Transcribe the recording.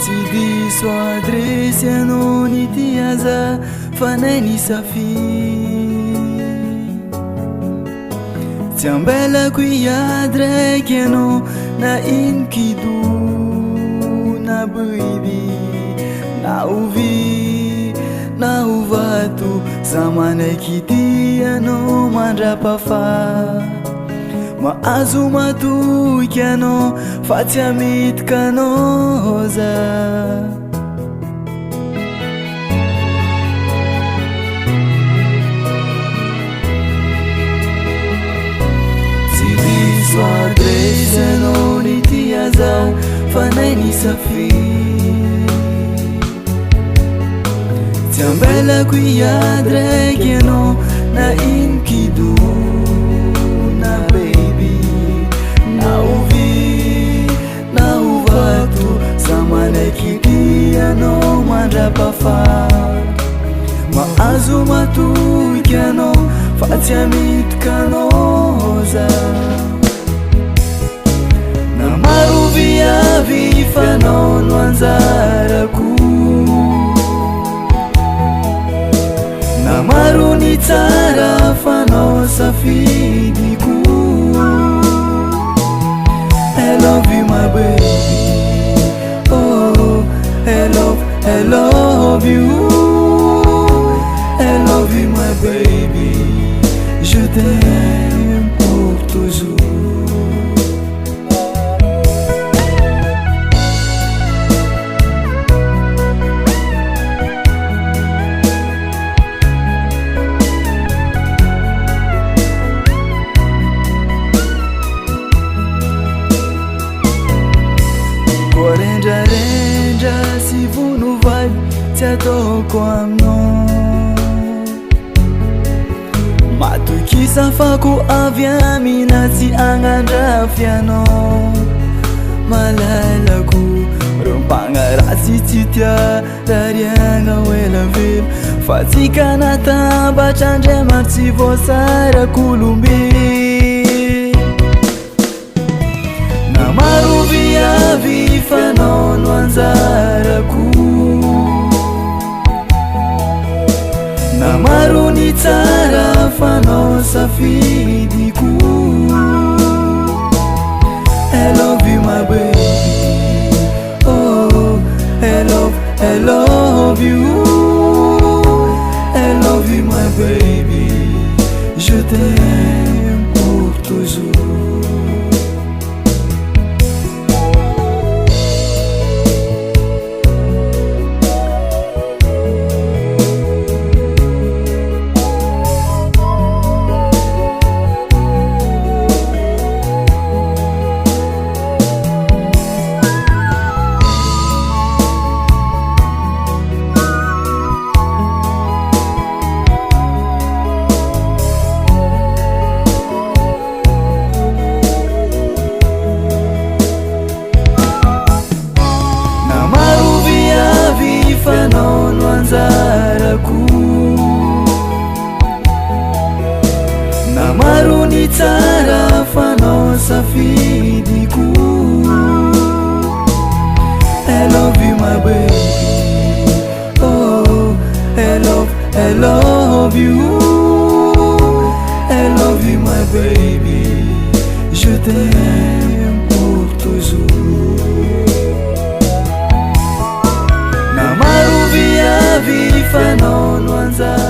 Tsy diso adresy anao nity aza fa nay nisafy tsy ambelako iady raiky anao na ino kido na biby na ovy na ovato za manaiky ty anao mandrapafa mahazo matoky anao fa tsy amitika anao za tsy diso adresy anao nity aza fa nay nisafy tsy ambelako iady raiky anao na ino kido na baby na ovy na ovato za manaiky ty anao mandrapafa mahazo matoky anao fa tsy amitika anao za na maro viavy fanao no anjarako na maro ny tsara fanao safidiko I love you my baby oh I love you I love you my baby je t'aime pour toujours rendrarendra sy vono valy tsy ataoko aminao matoky safako avy amina tsy agnandrafy anao malalako rompagnaratsy tsy tia rariagna oela velo fa tsika natambatra andriamary tsy voasarakolombe na maro viavy fanao no anjarako na maro ny tsara fanao safidiko I love you my baby oh I love you I love you my baby je t'aime pour toujours fanao no anjarako na maro ny tsara fanao safidiko I love you my baby oh I love you I love you my baby je t'aime pour toujours na maro viavy fanao no anjarako